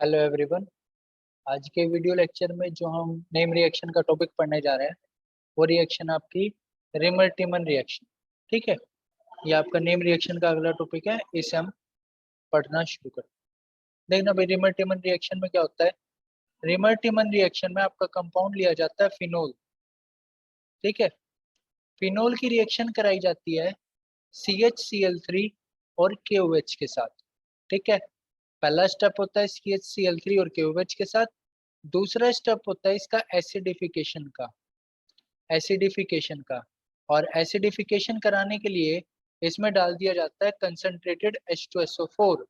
Hello everyone. आज के video lecture में जो हम नेम रिएक्शन का टॉपिक पढ़ने जा रहे हैं वो रिएक्शन आपकी रिमर टिमन रिएक्शन। ठीक है, ये आपका नेम रिएक्शन का अगला टॉपिक है, इसे हम पढ़ना शुरू करें। देखना भाई, रिमर टिमन रिएक्शन में क्या होता है। रिमर टिमन रिएक्शन में आपका कंपाउंड लिया जाता है फिनोल। ठीक है, फिनोल की रिएक्शन कराई जाती है CHCl3 और KOH के साथ। ठीक है, पहला स्टेप होता है CHCl3 और KOH के साथ। दूसरा स्टेप होता है इसका एसिडिफिकेशन का। और एसिडिफिकेशन कराने के लिए इसमें डाल दिया जाता है कंसंट्रेटेड H2SO4।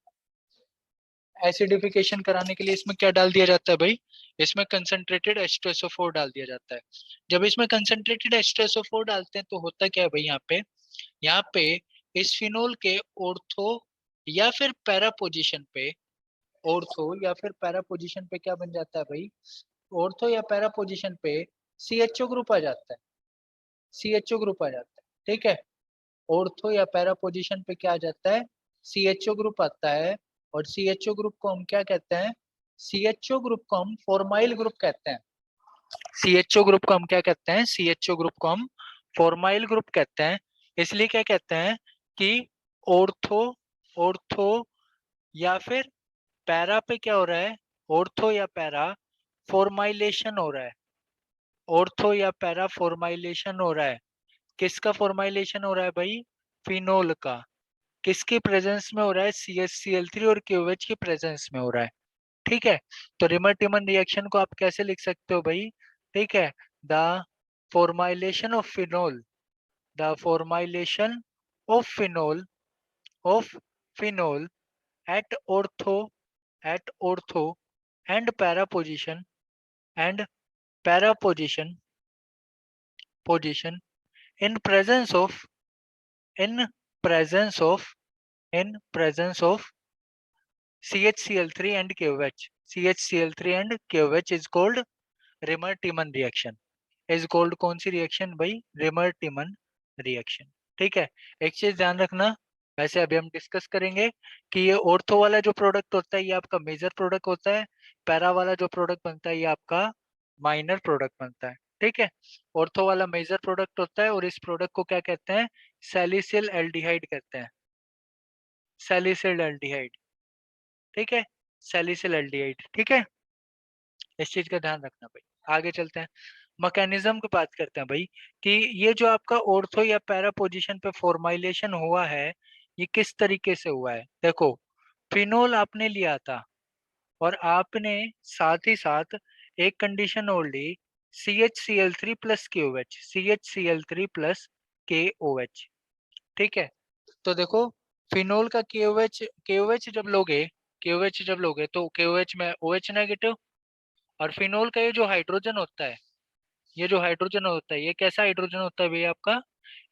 एसिडिफिकेशन कराने के लिए इसमें क्या डाल दिया जाता है भाई, इसमें कंसंट्रेटेड H2SO4 डाल दिया जाता है। जब इसमें कंसंट्रेटेड H2SO4 डालते हैं तो होता क्या है भाई, यहाँ पे इस फिनोल के ऑर्थो या फिर पैरा पोजीशन पे, क्या बन जाता है भाई, ऑर्थो या पैरा पोजीशन पे CHO ग्रुप आ जाता है। CHO ग्रुप आ जाता है। ठीक है, ऑर्थो या पैरा पोजीशन पे क्या आ जाता है, CHO ग्रुप आता है। और CHO ग्रुप को हम क्या कहते हैं, CHO ग्रुप को हम फॉर्माइल ग्रुप कहते हैं। CHO ग्रुप को हम क्या कहते हैं, CHO ग्रुप को हम फॉर्माइल ग्रुप कहते हैं। इसलिए क्या कहते हैं कि ऑर्थो ऑर्थो या फिर पैरा पे क्या हो रहा है, ऑर्थो या पैरा फॉर्माइलेशन हो रहा है। ऑर्थो या पैरा फॉर्माइलेशन हो रहा है। किसका फॉर्माइलेशन हो रहा है भाई, फिनोल का। किसके प्रेजेंस में हो रहा है, CHCl3 और KOH के प्रेजेंस में हो रहा है। ठीक है, तो रिमर टिमन रिएक्शन को आप कैसे लिख सकते हो भाई। ठीक है, the formylation of phenol, the formylation of phenol at ortho and para position in presence of in presence of CHCl3 and KOH. CHCl3 and KOH is called Reimer Tiemann reaction. Is called कौन सी reaction भाई, Reimer Tiemann reaction. ठीक है, एक चीज ध्यान रखना, वैसे अभी हम डिस्कस करेंगे कि ये ऑर्थो वाला जो प्रोडक्ट होता है ये आपका मेजर प्रोडक्ट होता है, पैरा वाला जो प्रोडक्ट बनता है ये आपका माइनर प्रोडक्ट बनता है। ठीक है, ऑर्थो वाला मेजर प्रोडक्ट होता है और इस प्रोडक्ट को क्या कहते हैं, सैलिसिल एल्डिहाइड कहते हैं। Salicyl aldehyde. ठीक है, सैलिसिल एल्डिहाइड। ठीक है, इस चीज का ध्यान रखना भाई। आगे चलते हैं, मैकेनिज्म की बात करते हैं भाई, कि ये जो आपका ऑर्थो या पैरा पोजीशन पे फॉर्माइलेशन हुआ है ये किस तरीके से हुआ है। देखो, फिनोल आपने लिया था और आपने साथ ही साथ एक कंडीशन और ली, CHCl3 plus KOH, CHCl3 plus KOH। ठीक है, तो देखो, फिनोल का KOH जब लोगे तो KOH में OH नेगेटिव। और फिनोल का ये जो हाइड्रोजन होता है, ये कैसा हाइड्रोजन होता है भैया, आपका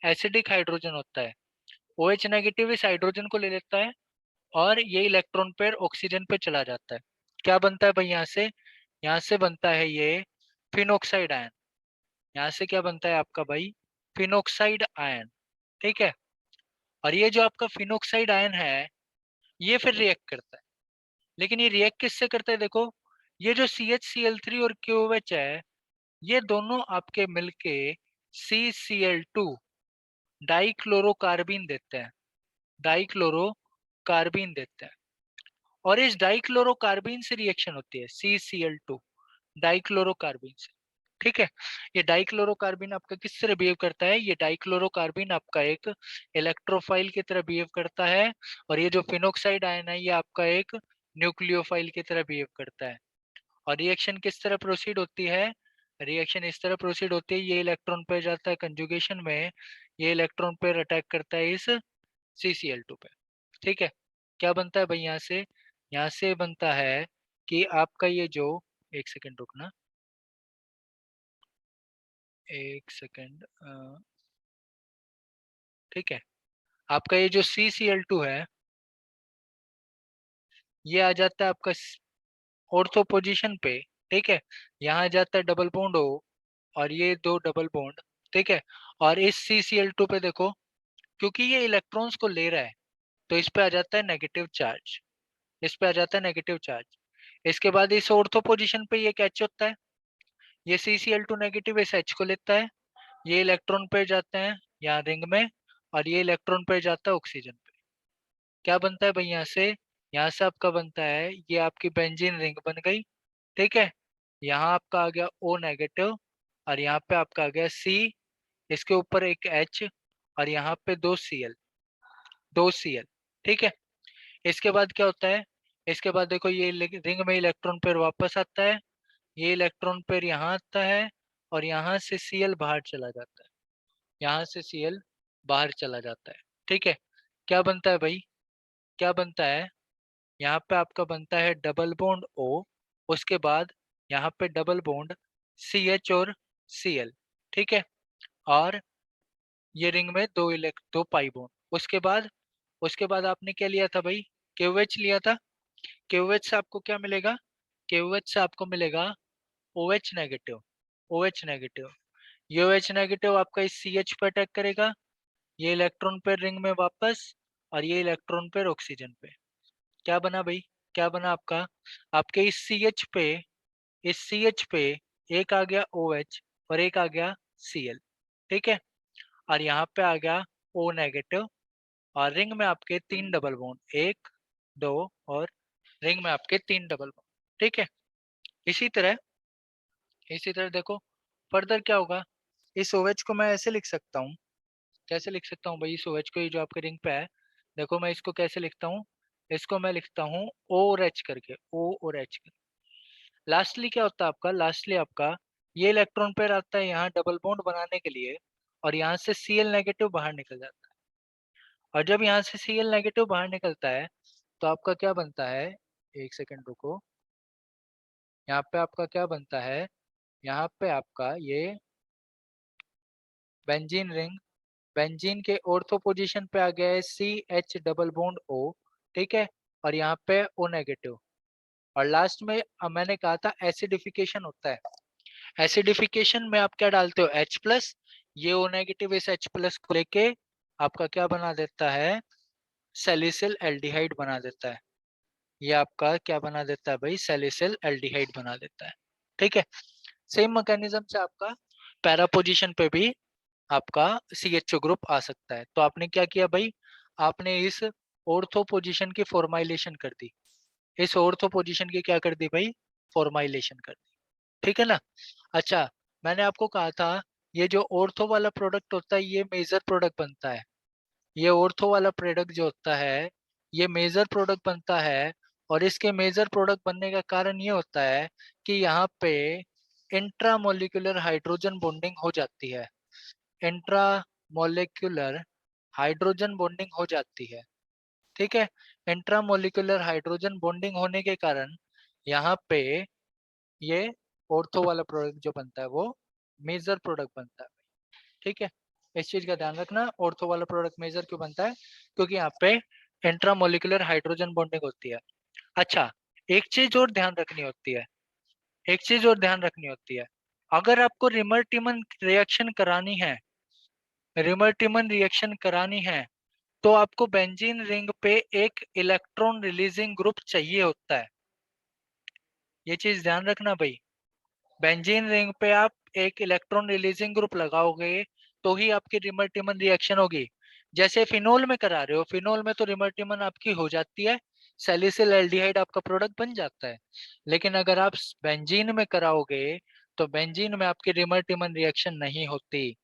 एसिडिक हाइड्रोजन होता है। OH नेगेटिव इस हाइड्रोजन को ले लेता है और ये इलेक्ट्रॉन पेयर ऑक्सीजन पे चला जाता है। क्या बनता है भाई, यहाँ से बनता है ये फिनोक्साइड आयन। यहाँ से क्या बनता है आपका भाई, फिनोक्साइड आयन। ठीक है, और ये जो आपका फिनोक्साइड आयन है ये फिर रिएक्ट करता है। लेकिन ये रिएक्ट किससे करता है, देखो, ये जो CHCl3 और KOH है ये दोनों आपके मिलके CCl2 डाइक्लोरोकार्बिन देते हैं, डाइक्लोरोकार्बिन देते हैं। और इस डाइक्लोरोकार्बिन से रिएक्शन होती है, CCl2 डाइक्लोरोकार्बिन से। ठीक है, ये डाइक्लोरोकार्बिन आपका किस तरह बिहेव करता है, ये डाइक्लोरोकार्बिन आपका एक इलेक्ट्रोफाइल की तरह बिहेव करता है। और ये जो फिनोक्साइड आयन है ये आपका एक न्यूक्लियोफाइल की तरह बिहेव करता है। और रिएक्शन किस तरह प्रोसीड होती है, रिएक्शन इस तरह प्रोसीड होती है, ये इलेक्ट्रॉन पेयर जाता है कंजुगेशन में, ये इलेक्ट्रॉन पेयर अटैक करता है इस CCl2 पे। ठीक है, क्या बनता है भाई, यहाँ से बनता है कि आपका ये जो, एक सेकंड रुकना, एक सेकंड। ठीक है, आपका ये जो CCl2 है ये आ जाता है आपका ऑर्थो पोजीशन पे। ठीक है, यहाँ आ जाता है डबल बॉन्ड O और ये दो डबल बॉन्ड। ठीक है, और इस CCl2 पे देखो, क्योंकि ये इलेक्ट्रॉन्स को ले रहा है तो इस पे आ जाता है नेगेटिव चार्ज, इस पे आ जाता है नेगेटिव चार्ज। इसके बाद इस ऑर्थो पोजीशन पे ये कैच होता है, ये CCl2 नेगेटिव इस H को लेता है, ये इलेक्ट्रॉन पे जाते हैं यहाँ रिंग में, और ये इलेक्ट्रॉन पे जाता है ऑक्सीजन पे। क्या बनता है भाई यहाँ से आपका बनता है, ये आपकी बेंजीन रिंग बन गई, ठीक है। यहाँ आपका आ गया O नेगेटिव, और यहाँ पे आपका आ गया C, इसके ऊपर एक H, और यहाँ पे दो Cl, ठीक है। इसके बाद क्या होता है, इसके बाद देखो ये रिंग में इलेक्ट्रॉन पेयर वापस आता है, ये इलेक्ट्रॉन पेयर यहाँ आता है, और यहाँ से Cl बाहर चला जाता है, यहाँ से Cl बाहर चला जाता है, ठीक है। क्या बनता है भाई, क्या बनता है, यहाँ पे आपका बनता है डबल बॉन्ड O, उसके बाद यहाँ पे डबल बॉन्ड CH और Cl, ठीक है। और ये रिंग में दो पाई बॉन्ड, उसके बाद आपने क्या लिया था भाई, KOH लिया था। KOH से आपको क्या मिलेगा, KOH से आपको मिलेगा OH नेगेटिव, OH नेगेटिव। ये OH नेगेटिव आपका इस CH पे अटैक करेगा, ये इलेक्ट्रॉन पेयर रिंग में वापस, और ये इलेक्ट्रॉन पेयर ऑक्सीजन पे। क्या बना भाई, क्या बना आपका, आपके इस CH पे एक आ गया OH और एक आ गया Cl, ठीक है। और यहाँ पे आ गया O नेगेटिव, और रिंग में आपके 3 डबल बॉन्ड, 1 2, और रिंग में आपके 3 डबल बॉन्ड, ठीक है। इसी तरह देखो फर्दर क्या होगा, इस OH को मैं ऐसे लिख सकता हूँ, कैसे लिख सकता हूँ भाई इस OH को, ये जो आपके रिंग पे है, देखो मैं इसको कैसे लिखता हूँ, इसको मैं लिखता हूँ O और H करके, O और H करके। लास्टली क्या होता है आपका, लास्टली आपका ये इलेक्ट्रॉन पेयर आता है यहाँ डबल बॉन्ड बनाने के लिए, और यहाँ से Cl नेगेटिव बाहर निकल जाता है। और जब यहाँ से Cl नेगेटिव बाहर निकलता है तो आपका क्या बनता है, एक सेकंड रुको, यहाँ पे आपका क्या बनता है, यहाँ पे आपका ये बेंजीन रिंग, बेंजीन के ऑर्थो पोजीशन पे आ गया है CH डबल बॉन्ड O, ठीक है। और यहाँ पे O नेगेटिव, और लास्ट में मैंने कहा था एसिडिफिकेशन होता है, एसिडिफिकेशन में आप क्या डालते हो, H प्लस, ये O नेगेटिव इस H प्लस को लेके आपका क्या बना देता है, सैलिसिल एल्डिहाइड बना देता है। ये आपका क्या बना देता है भाई, सैलिसिल एल्डिहाइड बना देता है, ठीक है। सेम मैकेनिज्म से आपका पैरा पोजीशन पे भी आपका CHO ग्रुप आ सकता है। तो आपने क्या किया भाई, आपने इस ऑर्थो पोजीशन की फॉर्माइलेशन कर दी, इस ऑर्थो पोजीशन की क्या कर दी भाई, फॉर्माइलेशन कर दी, ठीक है ना। अच्छा, मैंने आपको कहा था ये जो ऑर्थो वाला प्रोडक्ट होता है ये मेजर प्रोडक्ट बनता है, ये ऑर्थो वाला प्रोडक्ट जो होता है ये मेजर प्रोडक्ट बनता है, और इसके मेजर प्रोडक्ट बनने का कारण ये होता है कि यहाँ पे इंट्रामोलिकुलर हाइड्रोजन बॉन्डिंग हो जाती है, इंट्रामोलिकुलर हाइड्रोजन बॉन्डिंग हो जाती है, ठीक है। इंट्रामोलिकुलर हाइड्रोजन बॉन्डिंग होने के कारण यहाँ पे ये ऑर्थो वाला प्रोडक्ट जो बनता है वो मेजर प्रोडक्ट बनता है, ठीक है। इस चीज का ध्यान रखना, ऑर्थो वाला प्रोडक्ट मेजर क्यों बनता है, क्योंकि यहाँ पे इंट्रामोलिकुलर हाइड्रोजन बॉन्डिंग होती है। अच्छा, एक चीज और ध्यान रखनी होती है, एक चीज और ध्यान रखनी होती है, अगर आपको रिमर रिएक्शन करानी है, रिमर रिएक्शन करानी है, तो आपको बेंजीन रिंग पे एक इलेक्ट्रॉन रिलीजिंग ग्रुप चाहिए होता है, ये चीज ध्यान रखना भाई। बेंजीन रिंग पे आप एक इलेक्ट्रॉन रिलीजिंग ग्रुप लगाओगे तो ही आपकी रिमर रिएक्शन होगी। जैसे फिनोल में करा रहे हो, फिनोल में तो रिमर आपकी हो जाती है, सैलिसिल एल्डिहाइड आपका प्रोडक्ट बन जाता है। लेकिन अगर आप बेंजीन में कराओगे तो बेंजीन में आपकी रिमर रिएक्शन नहीं होती,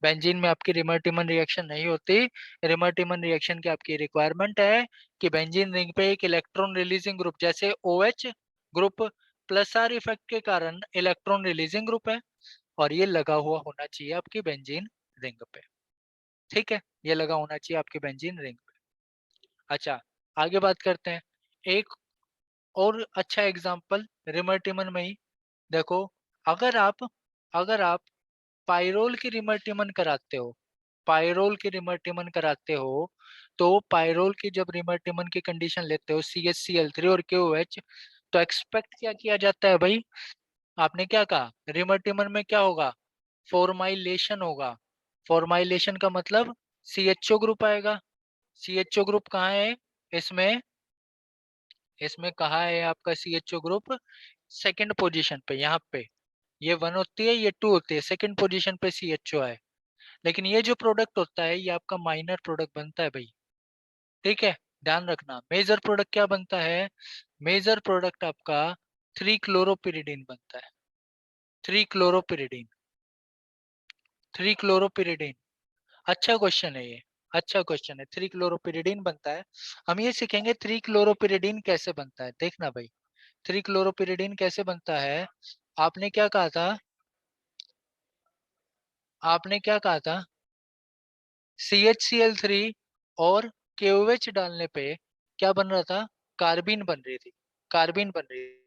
बेंजीन में आपकी रिमर रिएक्शन नहीं होती। रिमर रिएक्शन की आपकी रिक्वायरमेंट है कि बेंजीन रिंग पे एक इलेक्ट्रॉन रिलीजिंग ग्रुप, जैसे OH group plus are effect के कारण इलेक्ट्रॉन रिलीजिंग ग्रुप है, और ये लगा हुआ होना चाहिए आपकी बेंजीन रिंग पे, ठीक है। ये लगा होना चाहिए आपकी बेंजीन रिंग पे। अच्छा, आगे बात करते हैं, एक और अच्छा एग्जांपल रिमर में ही देखो, अगर आप अगर आप पायरोल की रिमर कराते हो, पायरोल की रिमर कराते हो, तो पायरोल की जब रिमर की कंडीशन लेते हो CHCl3 और KOH, तो एक्सपेक्ट क्या किया जाता है भाई, आपने क्या कहा, रिमर में क्या होगा, फॉर्माइलेशन होगा। फॉर्माइलेशन का मतलब CHO ग्रुप आएगा, CHO ग्रुप कहाँ है इसमें, इसमें कहा है आपका CHO ग्रुप सेकंड पोजीशन पे, यहाँ पे ये 1 होती है, ये 2 होती है, सेकंड पोजीशन पे CHO है। लेकिन ये जो प्रोडक्ट होता है ये आपका माइनर प्रोडक्ट बनता है भाई, ठीक है। ध्यान रखना मेजर प्रोडक्ट क्या बनता है, मेजर प्रोडक्ट आपका 3 क्लोरोपिरिडीन बनता है। 3 क्लोरोपिरिडीन, 3 क्लोरोपिरिडीन। अच्छा क्वेश्चन है ये, अच्छा क्वेश्चन है। 3 क्लोरोपिरिडीन बनता है। हम ये सीखेंगे 3 क्लोरोपिरिडीन कैसे बनता है। देखना भाई 3 क्लोरोपिरिडीन कैसे बनता है। आपने क्या कहा था, आपने क्या कहा था, CHCl3 और KOH डालने पे क्या बन रहा था, कार्बिन बन रही थी, कार्बिन बन रही थी।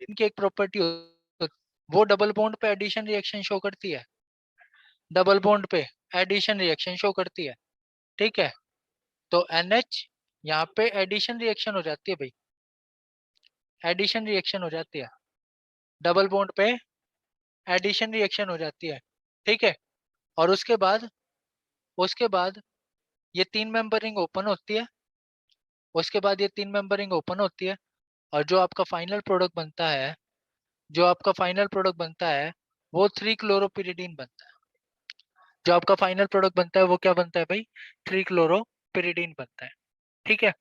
इनकी एक प्रॉपर्टी, वो डबल बॉन्ड पे एडिशन रिएक्शन शो करती है, डबल बॉन्ड पे एडिशन रिएक्शन शो करती है, ठीक है। तो NH यहाँ पे एडिशन रिएक्शन हो जाती है भाई, एडिशन रिएक्शन हो जाती है, डबल बॉन्ड पे एडिशन रिएक्शन हो जाती है, ठीक है। और उसके बाद ये 3 मेंबर रिंग ओपन होती है, उसके बाद ये 3 मेंबर रिंग ओपन होती है, और जो आपका फाइनल प्रोडक्ट बनता है, जो आपका फाइनल प्रोडक्ट बनता है वो 3 क्लोरोपिरिडीन बनता है। जो आपका फाइनल प्रोडक्ट बनता है वो क्या बनता है भाई, 3 क्लोरोपिरिडीन बनता है, ठीक है।